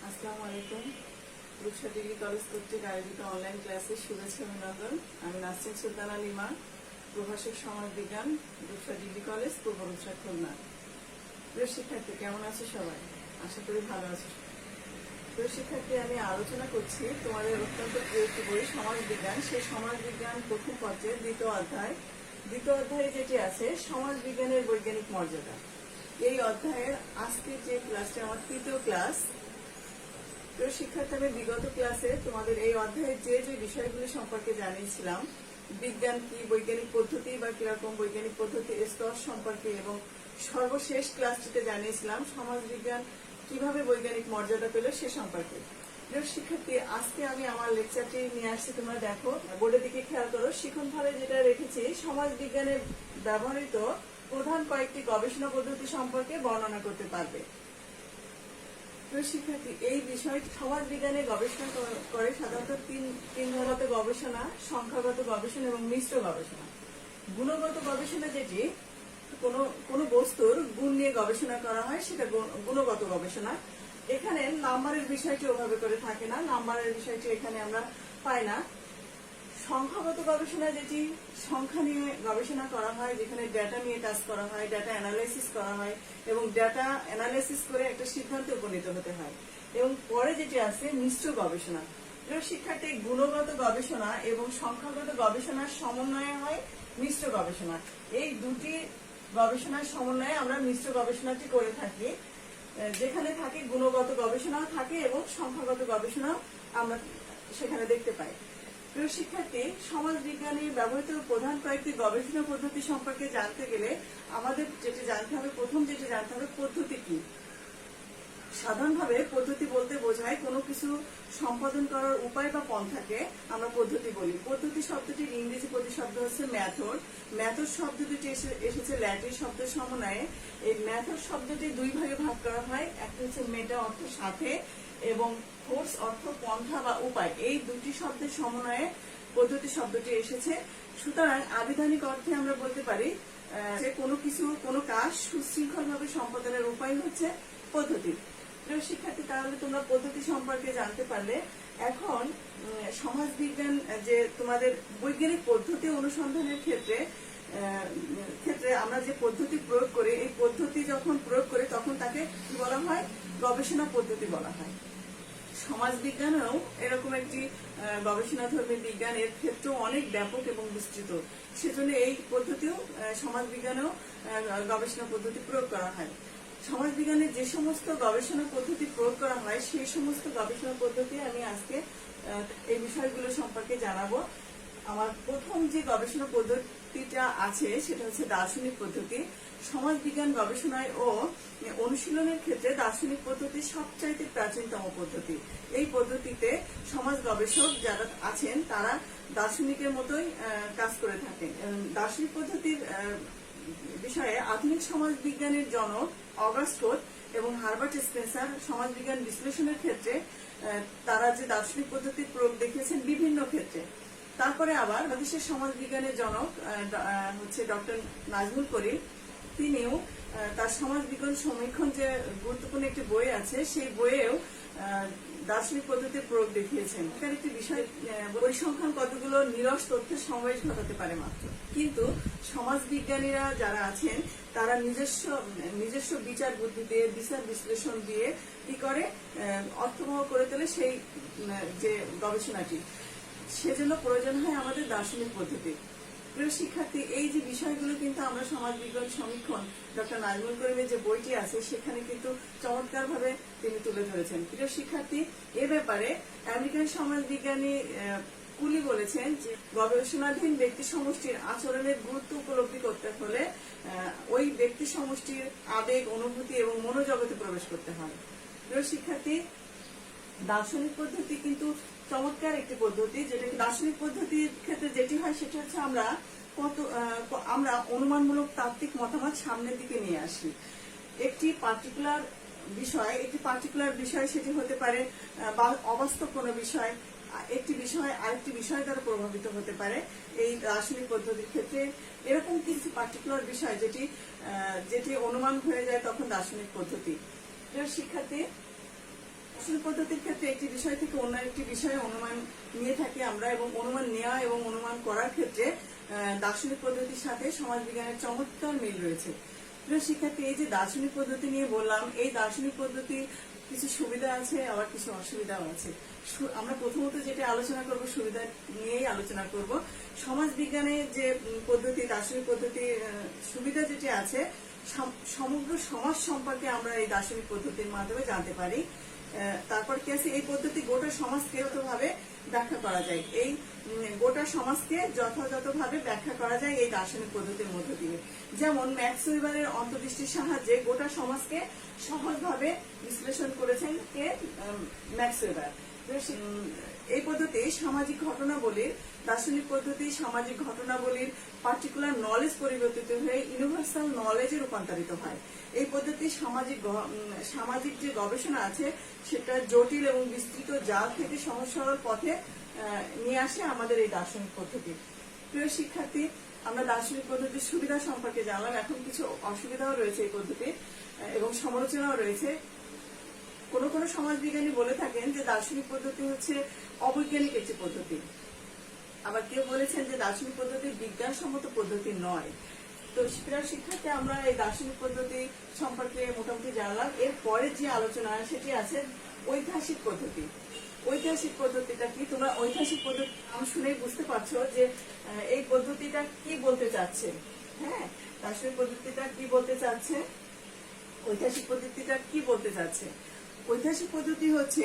আসসালামু আলাইকুম। Rupsa degree college কর্তৃক আয়োজিত অনলাইন ক্লাসে শুভেচ্ছা অভিনন্দন। আমি নাসরিন সুলতানা লিমা, প্রভাষক সমাজ বিজ্ঞান, রূপসা ডিগ্রি কলেজ, পূর্ব রূপসা, খুলনা। প্রিয় শিক্ষার্থী, কেমন আছো সবাই? আশা করি ভালো আছো। প্রিয় শিক্ষার্থী, আমি আলোচনা করছি তোমাদের অত্যন্ত প্রিয় একটি বই সমাজ বিজ্ঞান। সেই সমাজ বিজ্ঞান প্রথম পর্যায়ে দ্বিতীয় অধ্যায়ে যেটি আছে সমাজ বিজ্ঞানের বৈজ্ঞানিক মর্যাদা। এই অধ্যায়ের আজকে যে ক্লাসটি আমার তৃতীয় ক্লাস। প্রিয় শিক্ষার্থী, আমি বিগত ক্লাসে তোমাদের এই অধ্যায়ের যে যে বিষয়গুলি সম্পর্কে জানিয়েছিলাম, বিজ্ঞান কি, বৈজ্ঞানিক পদ্ধতি বা কিরকম বৈজ্ঞানিক পদ্ধতি স্তর সম্পর্কে, এবং সর্বশেষ ক্লাসটিতে জানিয়েছিলাম সমাজ বিজ্ঞান কিভাবে বৈজ্ঞানিক মর্যাদা পেল সে সম্পর্কে। প্রিয় শিক্ষার্থী, আজকে আমি আমার লেকচারটি নিয়ে আসছি। তোমরা দেখো, বোর্ডের দিকে খেয়াল করো। শিখন ফলে যেটা রেখেছি, সমাজ বিজ্ঞানে ব্যবহৃত প্রধান কয়েকটি গবেষণা পদ্ধতি সম্পর্কে বর্ণনা করতে পারবে। শিক্ষার্থী, এই বিষয়টি সমাজ বিজ্ঞানে গবেষণা করে সাধারণত তিন ধরনের গবেষণা: সংখ্যাগত গবেষণা এবং মিশ্র গবেষণা। গুণগত গবেষণা যেটি কোনো বস্তুর গুণ নিয়ে গবেষণা করা হয়, সেটা গুণগত গবেষণা। এখানে নাম্বারের বিষয়টি ওভাবে করে থাকে না, নাম্বারের বিষয়টি এখানে আমরা পাই না। সংখ্যাগত গবেষণা যেটি সংখ্যা নিয়ে গবেষণা করা হয়, যেখানে ডেটা নিয়ে কাজ করা হয়, ডেটা অ্যানালাইসিস করা হয় এবং ডেটা অ্যানালাইসিস করে একটা সিদ্ধান্তে উপনীত হতে হয়। এবং পরে যেটি আছে মিশ্র গবেষণা। প্রিয় শিক্ষার্থী, গুণগত গবেষণা এবং সংখ্যাগত গবেষণার সমন্বয়ে হয় মিশ্র গবেষণা। এই দুটি গবেষণার সমন্বয়ে আমরা মিশ্র গবেষণাটি করে থাকি, যেখানে থাকে গুণগত গবেষণাও থাকে এবং সংখ্যাগত গবেষণাও আমরা সেখানে দেখতে পাই। প্রিয় শিক্ষার্থী, সমাজ বিজ্ঞানে ব্যবহৃত প্রধান কয়েকটি গবেষণা পদ্ধতি সম্পর্কে জানতে গেলে আমাদের যেটি জানতে হবে, প্রথম যেটি জানতে হবে পদ্ধতি কি। সাধারণভাবে পদ্ধতি বলতে বোঝায় কোনো কিছু সম্পাদন করার উপায় বা পন্থাকে আমরা পদ্ধতি বলি। পদ্ধতি শব্দটির ইংরেজি প্রতিশব্দ হচ্ছে মেথড। মেথড শব্দটি এসেছে ল্যাটিন শব্দের সমন্বয়ে। এই মেথড শব্দটি দুই ভাগে ভাগ করা হয়। একটা হচ্ছে মেটা, অর্থ সাথে, এবং ফোর্স, অর্থ পন্থা বা উপায়। এই দুটি শব্দের সমন্বয়ে পদ্ধতি শব্দটি এসেছে। সুতরাং আবিধানিক অর্থে আমরা বলতে পারি যে কোনো কাজ সুশৃঙ্খল ভাবে সম্পাদনের উপায় হচ্ছে পদ্ধতি। প্রিয় শিক্ষার্থী, তাহলে তোমরা পদ্ধতি সম্পর্কে জানতে পারলে। এখন সমাজ বিজ্ঞান যে তোমাদের বৈজ্ঞানিক পদ্ধতি অনুসন্ধানের ক্ষেত্রে আমরা যে পদ্ধতি প্রয়োগ করি, এই পদ্ধতি যখন প্রয়োগ করি তখন তাকে কি বলা হয়? গবেষণা পদ্ধতি বলা হয়। সমাজ বিজ্ঞানেও এরকম একটি গবেষণাধর্মী বিজ্ঞান, এর ক্ষেত্রেও অনেক ব্যাপক এবং বিস্তৃত। সেজন্য এই পদ্ধতিও সমাজ বিজ্ঞানেও গবেষণা পদ্ধতি প্রয়োগ করা হয়। সমাজ বিজ্ঞানের যে সমস্ত গবেষণা পদ্ধতি প্রয়োগ করা হয়, সেই সমস্ত গবেষণা পদ্ধতি আমি আজকে এই বিষয়গুলো সম্পর্কে জানাবো। আমার প্রথম যে গবেষণা পদ্ধতিটা আছে সেটা হচ্ছে দার্শনিক পদ্ধতি। সমাজ বিজ্ঞান গবেষণায় ও অনুশীলনের ক্ষেত্রে দার্শনিক পদ্ধতি সবচাইতে প্রাচীনতম পদ্ধতি। এই পদ্ধতিতে সমাজ গবেষক যারা আছেন তারা দার্শনিকের মতোই কাজ করে থাকেন। দার্শনিক পদ্ধতির বিষয়ে আধুনিক সমাজ বিজ্ঞানের জনক অগাস্ট কোট এবং হারবার্ট স্পেন্সার সমাজ বিজ্ঞান বিশ্লেষণের ক্ষেত্রে তারা যে দার্শনিক পদ্ধতির প্রয়োগ দেখিয়েছেন বিভিন্ন ক্ষেত্রে। তারপরে আবার বাংলাদেশের সমাজ বিজ্ঞানের জনক হচ্ছে ডক্টর নাজমুল করিম। তিনিও তার সমাজ বিজ্ঞান সমীক্ষণ যে গুরুত্বপূর্ণ একটি বই আছে, সেই বইয়েও দার্শনিক পদ্ধতির প্রয়োগ দেখিয়েছেন। এখানে একটি বিষয়, পরিসংখ্যান কতগুলো নিরস তথ্যের সমাবেশ ঘটাতে পারে মাত্র, কিন্তু সমাজ বিজ্ঞানীরা যারা আছেন তারা নিজস্ব বিচার বুদ্ধি দিয়ে, বিচার বিশ্লেষণ দিয়ে কি করে অর্থবহ করে তোলে সেই যে গবেষণাটি। সেজন্য প্রয়োজন হয় আমাদের দার্শনিক পদ্ধতি। প্রিয় শিক্ষার্থী, এই যে বিষয়গুলো কিন্তু আমরা সমাজ বিজ্ঞান সমীক্ষণ ডক্টর নাজমুল করিমের যে বইটি আছে সেখানে কিন্তু চমৎকার ভাবে তিনি তুলে ধরেছেন। প্রিয় শিক্ষার্থী, এ ব্যাপারে আমেরিকান সমাজ বিজ্ঞানী কুলি বলেছেন যে গবেষণাধীন ব্যক্তি সমষ্টির আচরণের গুরুত্ব উপলব্ধি করতে হলে ওই ব্যক্তি সমষ্টির আবেগ, অনুভূতি এবং মনোজগতে প্রবেশ করতে হয়। প্রিয় শিক্ষার্থী, দার্শনিক পদ্ধতি কিন্তু চমৎকার একটি পদ্ধতি। যেটা দার্শনিক পদ্ধতির ক্ষেত্রে যেটি হয় সেটা হচ্ছে আমরা অনুমানমূলক তাত্ত্বিক মতামত সামনের দিকে নিয়ে আসি। একটি পার্টিকুলার বিষয় সেটি হতে পারে অবাস্তব কোনো বিষয়, একটি বিষয় আরেকটি বিষয় দ্বারা প্রভাবিত হতে পারে। এই দার্শনিক পদ্ধতির ক্ষেত্রে এরকম কিছু পার্টিকুলার বিষয় যেটি অনুমান হয়ে যায়, তখন দার্শনিক পদ্ধতি। শিক্ষার্থী, দার্শনিক পদ্ধতির ক্ষেত্রে একটি বিষয় থেকে অন্য একটি বিষয়ে অনুমান নিয়ে থাকি আমরা, এবং অনুমান নেওয়া এবং অনুমান করার ক্ষেত্রে দার্শনিক পদ্ধতির সাথে সমাজবিজ্ঞানের চমৎকার মিল রয়েছে। প্রিয় শিক্ষার্থী, এই যে দার্শনিক পদ্ধতি নিয়ে বললাম, এই দার্শনিক পদ্ধতির কিছু সুবিধা আছে, আবার কিছু অসুবিধাও আছে। আমরা প্রথমত যেটা আলোচনা করব, সুবিধা নিয়েই আলোচনা করব। সমাজবিজ্ঞানের যে পদ্ধতি, দার্শনিক পদ্ধতির সুবিধা যেটি আছে, সমগ্র সমাজ সম্পর্কে আমরা এই দার্শনিক পদ্ধতির মাধ্যমে জানতে পারি। তারপর কি আছে, এই পদ্ধতি গোটা সমাজকে যথাযথভাবে ব্যাখ্যা করা যায়। এই গোটা সমাজকে যথাযথভাবে ব্যাখ্যা করা যায় এই দার্শনিক পদ্ধতির মধ্য দিয়ে। যেমন ম্যাক্স ওয়েবারের অন্তর্দৃষ্টির সাহায্যে গোটা সমাজকে সহজভাবে বিশ্লেষণ করেছেন কে? Max weber. এই পদ্ধতি সামাজিক ঘটনাবলীর, দার্শনিক পদ্ধতি সামাজিক ঘটনাবলীর পার্টিকুলার নলেজ পরিবর্তিত হয়ে ইউনিভার্সাল নলেজে রূপান্তরিত হয়। এই পদ্ধতি সামাজিক যে গবেষণা আছে সেটা জটিল এবং বিস্তৃত জাল থেকে সহজ সরল পথে নিয়ে আসে আমাদের এই দার্শনিক পদ্ধতি। প্রিয় শিক্ষার্থী, আমরা দার্শনিক পদ্ধতির সুবিধা সম্পর্কে জানলাম, এখন কিছু অসুবিধাও রয়েছে এই পদ্ধতির এবং সমালোচনাও রয়েছে। কোন কোন সমাজবিজ্ঞানী বলে থাকেন যে দার্শনিক পদ্ধতি হচ্ছে অবৈজ্ঞানিক একটি পদ্ধতি, আবার কেউ বলেছেন যে দার্শনিক পদ্ধতি বিজ্ঞানসম্মত পদ্ধতি নয়। তো শিক্ষার্থী, আমরা এই দার্শনিক পদ্ধতি সম্পর্কে মোটামুটি জানলাম। এরপরে যে আলোচনা সেটি আছে ঐতিহাসিক পদ্ধতি। ঐতিহাসিক পদ্ধতিটা কি? তোমরা ঐতিহাসিক পদ্ধতি শুনেই বুঝতে পারছো যে এই পদ্ধতিটা কি বলতে চাচ্ছে। হ্যাঁ, দার্শনিক পদ্ধতিটা কি বলতে চাচ্ছে, ঐতিহাসিক পদ্ধতিটা কি বলতে চাচ্ছে। ঐতিহাসিক পদ্ধতি হচ্ছে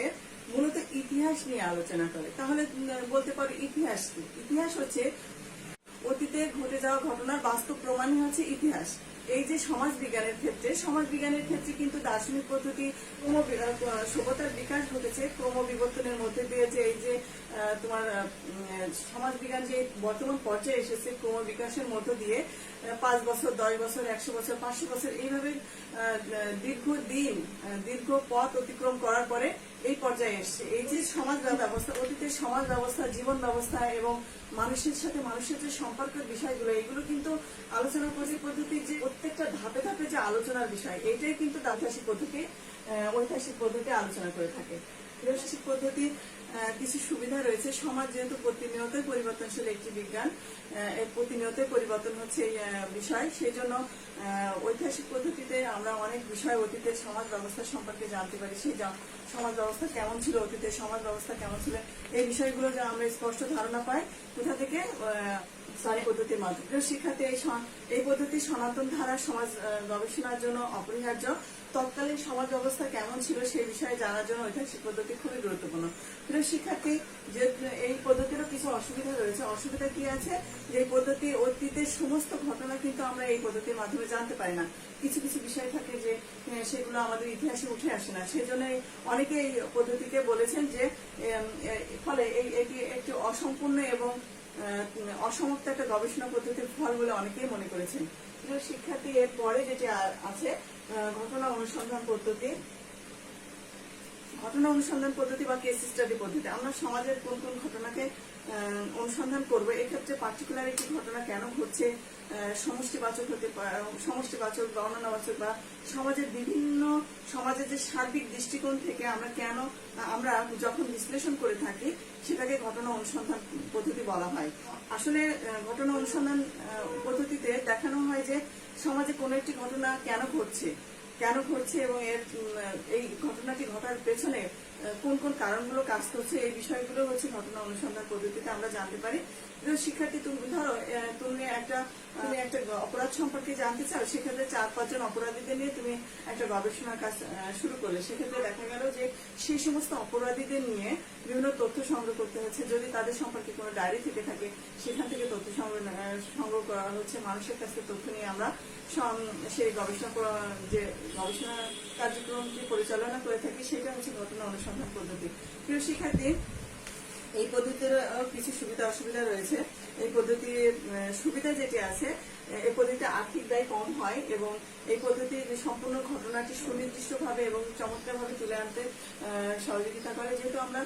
মূলত ইতিহাস নিয়ে আলোচনা করে। তাহলে বলতে পারো ইতিহাস কি? ইতিহাস হচ্ছে অতীতে ঘটে যাওয়া ঘটনার বাস্তব প্রমাণই হচ্ছে ইতিহাস। এই যে সমাজবিজ্ঞানের ক্ষেত্রে কিন্তু দার্শনিক পদ্ধতি সভ্যতার বিকাশ ঘটেছে ক্রমবিবর্তনের মধ্যে দিয়ে। যে এই যে তোমার সমাজবিজ্ঞান যে বর্তমান পর্যায়ে এসেছে ক্রমবিকাশের মধ্য দিয়ে 5 বছর, 10 বছর, 100 বছর, 500 বছর এইভাবে দীর্ঘ পথ অতিক্রম করার পরে এই পর্যায়ে এসছে। এই যে সমাজ ব্যবস্থা, অতীতের সমাজ ব্যবস্থা, জীবন ব্যবস্থা এবং মানুষের সাথে মানুষের যে সম্পর্কের বিষয়গুলো, এগুলো কিন্তু আলোচনা করে পদ্ধতির যে প্রত্যেকটা ধাপে ধাপে যে আলোচনার বিষয়, এইটাই কিন্তু ঐতিহাসিক পদ্ধতি আলোচনা করে থাকে। ঐতিহাসিক পদ্ধতির কিছু সুবিধা রয়েছে। সমাজ যেহেতু প্রতিনিয়তই পরিবর্তনশীল একটি বিজ্ঞান, প্রতিনিয়তই পরিবর্তন হচ্ছে এই বিষয়, সেই জন্য ঐতিহাসিক পদ্ধতিতে আমরা অনেক বিষয় অতীতের সমাজ ব্যবস্থা সম্পর্কে জানতে পারি। সেই সমাজ ব্যবস্থা কেমন ছিল, অতীতের সমাজ ব্যবস্থা কেমন ছিল, এই বিষয়গুলো যা আমরা স্পষ্ট ধারণা পাই কোথা থেকে? পদ্ধতির মাধ্যমে। শিক্ষাতে এই পদ্ধতি সনাতন ধারা সমাজ গবেষণার জন্য অপরিহার্য। তৎকালীন সমাজ ব্যবস্থা কেমন ছিল সেই বিষয়ে জানার জন্য ঐতিহাসিক পদ্ধতি খুবই গুরুত্বপূর্ণ। প্রিয় শিক্ষার্থী, যে এই পদ্ধতিরও কিছু অসুবিধা রয়েছে। অসুবিধা কি আছে? যে এই পদ্ধতি অতীতের সমস্ত ঘটনা কিন্তু আমরা এই পদ্ধতির মাধ্যমে জানতে পারি না। কিছু কিছু বিষয় থাকে যে সেগুলো আমাদের ইতিহাসে উঠে আসে না। সেজন্য অনেকে এই পদ্ধতিকে বলেছেন যে ফলে এটি একটি অসম্পূর্ণ এবং অসমাপ্ত একটা গবেষণা পদ্ধতির ফল বলে অনেকেই মনে করেছেন। প্রিয় শিক্ষার্থী, এর পরে যেটি আছে ঘটনা অনুসন্ধান পদ্ধতি। ঘটনা অনুসন্ধান পদ্ধতি বা কেস স্টাডি পদ্ধতি। আমরা সমাজের কোন কোন ঘটনাকে অনুসন্ধান করব, এক্ষেত্রে পার্টিকুলার একটি ঘটনা কেন ঘটছে, সমষ্টিবাচক হতে পারে, সমষ্টিবাচক, বর্ণনাবাচক বা সমাজের যে সার্বিক দৃষ্টিকোণ থেকে আমরা যখন বিশ্লেষণ করে থাকি সেটাকে ঘটনা অনুসন্ধান পদ্ধতি বলা হয়। আসলে ঘটনা অনুসন্ধান পদ্ধতিতে দেখানো হয় যে সমাজে কোনো একটি ঘটনা কেন ঘটছে এবং এই ঘটনাটি ঘটার পেছনে কোন কোন কারণগুলো কাজ করছে, এই বিষয়গুলো হচ্ছে ঘটনা অনুসন্ধান পদ্ধতিতে আমরা জানতে পারি। শিক্ষার্থী, তুমি একটা অপরাধ সম্পর্কে জানতে চাও, সেক্ষেত্রে 4-5 জন অপরাধীদের নিয়ে তুমি একটা গবেষণার কাজ শুরু করলে, সেক্ষেত্রে দেখা গেল যে সেই সমস্ত অপরাধীদের নিয়ে বিভিন্ন তথ্য সংগ্রহ করতে হচ্ছে। যদি তাদের সম্পর্কে কোনো ডায়েরি থেকে থাকে সেখান থেকে তথ্য সংগ্রহ করা হচ্ছে। মানুষের কাছ থেকে তথ্য নিয়ে আমরা সেই গবেষণা কার্যক্রমটি পরিচালনা করে থাকি। সেটা হচ্ছে ঘটনা অনুসন্ধান পদ্ধতি। প্রিয় শিক্ষার্থী, এই পদ্ধতির কিছু সুবিধা অসুবিধা রয়েছে। এই পদ্ধতির সুবিধা যেটি আছে, এই পদ্ধতিতে আর্থিক ব্যয় কম হয় এবং এই পদ্ধতির সম্পূর্ণ ঘটনাটি সুনির্দিষ্টভাবে এবং চমৎকারভাবে তুলে আনতে সহযোগিতা করে। যেহেতু আমরা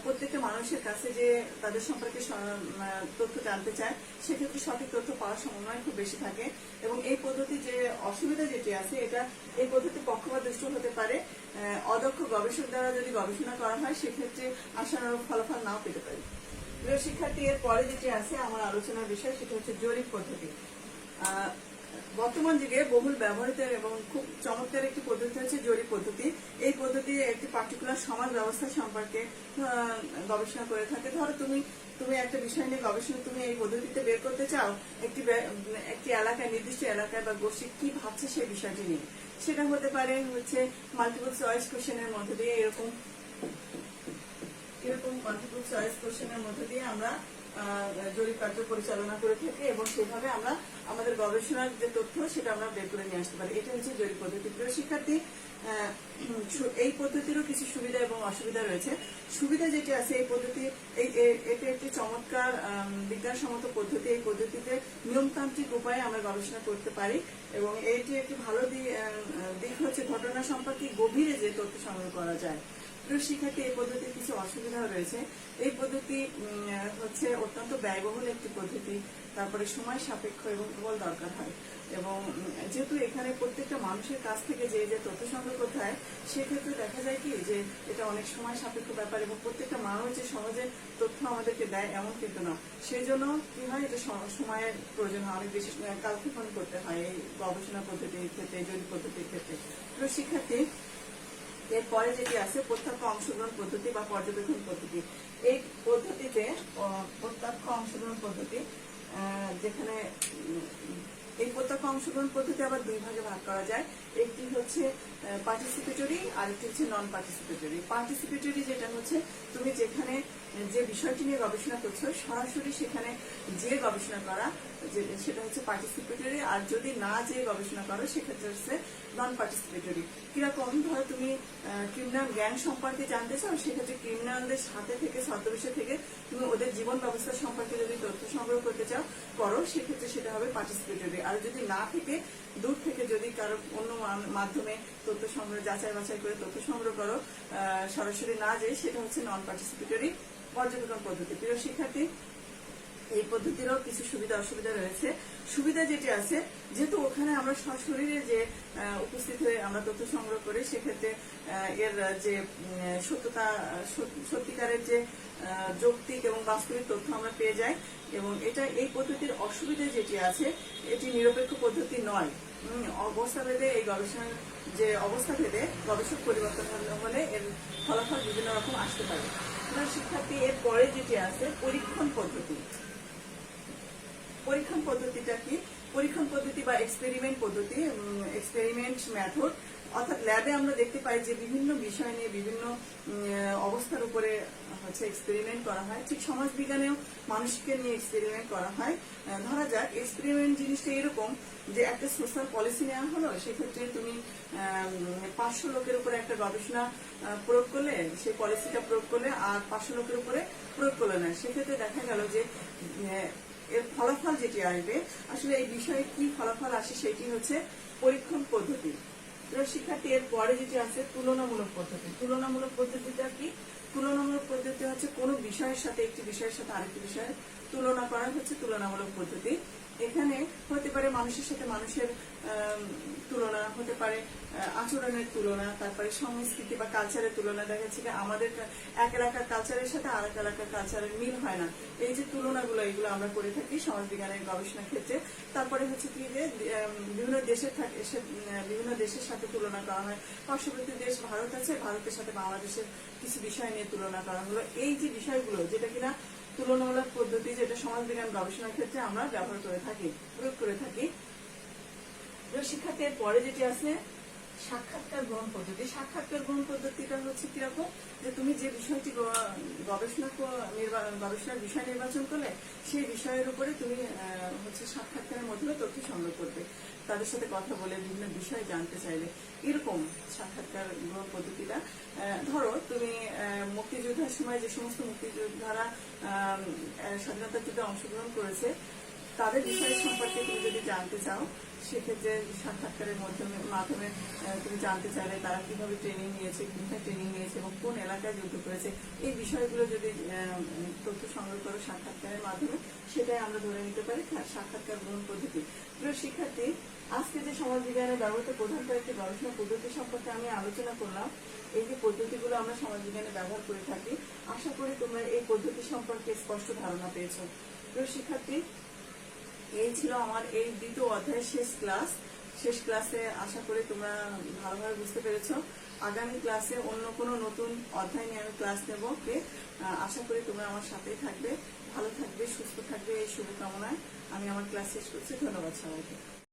প্রত্যেকটা মানুষের কাছে যে তাদের সম্পর্কে তথ্য জানতে চায়, সেক্ষেত্রে সঠিক তথ্য পাওয়ার সম্ভাবনা খুব বেশি থাকে। এবং এই পদ্ধতি যে অসুবিধা যেটি আছে, এটা এই পদ্ধতি পক্ষপাতদুষ্ট হতে পারে। অদক্ষ গবেষক দ্বারা যদি গবেষণা করা হয়, সেক্ষেত্রে আশানুরূপ ফলাফল নাও পেতে পারি। প্রিয় শিক্ষার্থী, এর পরে যেটি আছে আমার আলোচনার বিষয়, সেটা হচ্ছে জরিপ পদ্ধতি। বর্তমান যুগে বহুল ব্যবহৃত এবং খুব চমৎকার একটি পদ্ধতি হচ্ছে জরিপ পদ্ধতি। এই পদ্ধতি একটি পার্টিকুলার সমাজ ব্যবস্থা সম্পর্কে গবেষণা করে থাকে। ধরো তুমি একটা বিষয় নিয়ে গবেষণা তুমি এই পদ্ধতিতে বের করতে চাও, একটি এলাকায়, নির্দিষ্ট এলাকায় বা গোষ্ঠী কি ভাবছে সেই বিষয়টি নিয়ে। সেটা হতে পারে হচ্ছে মাল্টিপল চয়েস কোশ্চেনের মধ্যে দিয়ে, এরকম মাল্টিপল চয়েস কোশ্চেনের মধ্যে দিয়ে আমরা জরিপ কার্য পরিচালনা করে থাকি এবং সেভাবে আমরা আমাদের গবেষণার যে তথ্য সেটা আমরা বের করে নিয়ে আসতে পারি। এটা হচ্ছে জরিপ পদ্ধতি। প্রিয় শিক্ষার্থী, এই পদ্ধতিরও কিছু সুবিধা এবং অসুবিধা রয়েছে। সুবিধা যেটি আছে, এই পদ্ধতি এটা একটি চমৎকার বিজ্ঞানসম্মত পদ্ধতি। এই পদ্ধতিতে নিয়মতান্ত্রিক উপায়ে আমরা গবেষণা করতে পারি এবং এটি একটি ভালো দিক হচ্ছে ঘটনা সম্পর্কে গভীরে যে তথ্য সংগ্রহ করা যায়। প্রিয় শিক্ষার্থী, এই পদ্ধতির কিছু অসুবিধা রয়েছে। এই পদ্ধতি হচ্ছে অত্যন্ত ব্যয়বহুল একটি পদ্ধতি, তারপরে সময় সাপেক্ষ এবং বল দরকার হয়। এবং যেহেতু এখানে প্রত্যেকটা মানুষের কাছ থেকে যে তথ্য সংগ্রহ করতে হয়, সেক্ষেত্রে দেখা যায় কি যে এটা অনেক সময় সাপেক্ষ ব্যাপার এবং প্রত্যেকটা মানুষ যে সহজে তথ্য আমাদেরকে দেয় এমন কিন্তু না। সেই জন্য কি হয়, এটা সময়ের প্রয়োজন হয়, অনেক বেশি কালক্ষেপণ করতে হয় এই গবেষণা পদ্ধতির ক্ষেত্রে, জরিপ পদ্ধতির ক্ষেত্রে। প্রিয় শিক্ষার্থী, এরপরে যেটি আছে প্রত্যক্ষ অংশগ্রহণ পদ্ধতি বা পর্যবেক্ষণ পদ্ধতি। এই পদ্ধতিতে প্রত্যক্ষ অংশগ্রহণ পদ্ধতি, যেখানে এই প্রত্যক্ষ অংশগ্রহণ পদ্ধতি আবার দুই ভাগে ভাগ করা যায়। একটি হচ্ছে পার্টিসিপেটরি, আর একটি হচ্ছে নন পার্টিসিপেটরি। পার্টিসিপেটরি যেটা হচ্ছে তুমি যেখানে যে বিষয়টি নিয়ে গবেষণা করছো, সরাসরি সেখানে যে গবেষণা করা, সেটা হচ্ছে পার্টিসিপেটরি। আর যদি না যে গবেষণা করো, সেক্ষেত্রে হচ্ছে নন পার্টিসিপেটরি। কিরকম, ধরো তুমি ক্রিমিনাল গ্যাং সম্পর্কে জানতে চাও, সেক্ষেত্রে ক্রিমিনালদের সাথে থেকে, ছদ্মবেশে থেকে তুমি ওদের জীবন ব্যবস্থা সম্পর্কে যদি তথ্য সংগ্রহ করতে চাও করো, সেক্ষেত্রে সেটা হবে পার্টিসিপেটরি। আর যদি না থেকে, দূর থেকে যদি কারো অন্য মাধ্যমে তথ্য সংগ্রহ, যাচাই বাছাই করে তথ্য সংগ্রহ করো, সরাসরি না যে, সেটা হচ্ছে নন পার্টিসিপেটরি পর্যবেক্ষণ পদ্ধতি। প্রিয় শিক্ষার্থী, এই পদ্ধতিরও কিছু সুবিধা অসুবিধা রয়েছে। সুবিধা যেটি আছে, যেহেতু ওখানে আমরা সশরীরে যে উপস্থিত হয়ে আমরা তথ্য সংগ্রহ করি, সেক্ষেত্রে এর যে সত্যিকারের যে যৌক্তিক এবং বাস্তবিক তথ্য আমরা পেয়ে যাই। এবং এই পদ্ধতির অসুবিধা যেটি আছে, এটি নিরপেক্ষ পদ্ধতি নয়। অবস্থা ভেদে এই গবেষণার যে অবস্থা ভেদে গবেষক পরিবর্তন হলে এর ফলাফল বিভিন্ন রকম আসতে পারে। শিক্ষার্থী, এর পরে যেটি আছে পরীক্ষণ পদ্ধতি। পরীক্ষণ পদ্ধতিটা কি? পরীক্ষণ পদ্ধতি বা এক্সপেরিমেন্ট পদ্ধতি, এক্সপেরিমেন্ট মেথড, অর্থাৎ ল্যাবে আমরা দেখতে পাই যে বিভিন্ন বিষয় নিয়ে, বিভিন্ন অবস্থার উপরে হচ্ছে এক্সপেরিমেন্ট করা হয়। ঠিক সমাজ বিজ্ঞানেও মানুষকে নিয়ে এক্সপেরিমেন্ট করা হয়। ধরা যাক এক্সপেরিমেন্ট জিনিসটা এরকম যে একটা সোশ্যাল পলিসি নেওয়া হলো, সেক্ষেত্রে তুমি 500 লোকের উপরে একটা গবেষণা প্রয়োগ করলে, সেই পলিসিটা প্রয়োগ করলে, আর 500 লোকের উপরে প্রয়োগ করলে না, সেক্ষেত্রে দেখা গেল যে এর ফলাফল যেটি আসবে, আসলে এই বিষয়ে কি ফলাফল আসে, সেটি হচ্ছে পরীক্ষণ পদ্ধতি। শিক্ষার্থী, এর পরে যেটি আছে তুলনামূলক পদ্ধতি। তুলনামূলক পদ্ধতিটা কি? তুলনামূলক পদ্ধতি হচ্ছে কোনো বিষয়ের সাথে, একটি বিষয়ের সাথে আরেকটি বিষয়ের তুলনা করা হচ্ছে তুলনামূলক পদ্ধতি। এখানে হতে পারে মানুষের সাথে মানুষের তুলনা, হতে পারে আচরণের তুলনা, তারপরে সংস্কৃতি বা কালচারের তুলনা। দেখা যাচ্ছে যে আমাদের এক এলাকার কালচারের সাথে আর এক এলাকার কালচারের মিল হয় না। এই যে তুলনাগুলো, এগুলো আমরা করে থাকি সমাজবিজ্ঞানের গবেষণার ক্ষেত্রে। তারপরে হচ্ছে কি যে বিভিন্ন দেশের সাথে তুলনা করা হয়। পার্শ্ববর্তী দেশ ভারত আছে, ভারতের সাথে বাংলাদেশের কিছু বিষয় নিয়ে তুলনা করা হলো। এই যে বিষয়গুলো, যেটা কিনা তুলনামূলক পদ্ধতি, যেটা সমাজবিজ্ঞান গবেষণার ক্ষেত্রে আমরা ব্যবহার করে থাকি, প্রয়োগ করে থাকি। শিক্ষার্থীর পরে যেটি আছে সাক্ষাৎকার গ্রহণ পদ্ধতি। সাক্ষাৎকার গ্রহণ পদ্ধতিটা হচ্ছে কিরকম, যে তুমি যে বিষয়টি গবেষণার বিষয় নির্বাচন করলে, সেই বিষয়ের উপরে তুমি হচ্ছে সাক্ষাৎকারের মাধ্যমে তথ্য সংগ্রহ করবে, তাদের সাথে কথা বলে বিভিন্ন বিষয় জানতে চাইলে। এরকম সাক্ষাৎকার গ্রহণ পদ্ধতিটা। ধরো তুমি মুক্তিযুদ্ধের সময় যে সমস্ত মুক্তিযোদ্ধারা স্বাধীনতা যুদ্ধে অংশগ্রহণ করেছে, তাদের বিষয় সম্পর্কে তুমি যদি জানতে চাও, সেক্ষেত্রে সাক্ষাৎকারের মাধ্যমে তুমি জানতে চাইলে তারা কিভাবে ট্রেনিং নিয়েছে, কোথায় ট্রেনিং নিয়েছে এবং কোন এলাকায় যুদ্ধ করেছে, এই বিষয়গুলো যদি তথ্য সংগ্রহ করো সাক্ষাৎকারের মাধ্যমে, সেটাই আমরা ধরে নিতে পারি সাক্ষাৎকার গ্রহণ পদ্ধতি। প্রিয় শিক্ষার্থী, আজকে যে সমাজ বিজ্ঞানে ব্যবহৃত প্রধান কয়েকটি গবেষণা পদ্ধতি সম্পর্কে আমি আলোচনা করলাম, এই যে পদ্ধতিগুলো আমরা সমাজ বিজ্ঞানে ব্যবহার করে থাকি, আশা করি তোমরা এই পদ্ধতি সম্পর্কে স্পষ্ট ধারণা পেয়েছো। প্রিয় শিক্ষার্থী, এই ছিল আমার এই দ্বিতীয় অধ্যায়ের শেষ ক্লাসে আশা করি তোমরা ভালোভাবে বুঝতে পেরেছো। আগামী ক্লাসে অন্য কোনো নতুন অধ্যায় নিয়ে আমি ক্লাস নেব। আশা করি তোমরা আমার সাথেই থাকবে, ভালো থাকবে, সুস্থ থাকবে, এই শুভকামনায় আমি আমার ক্লাস শেষ করছি। ধন্যবাদ সবাইকে।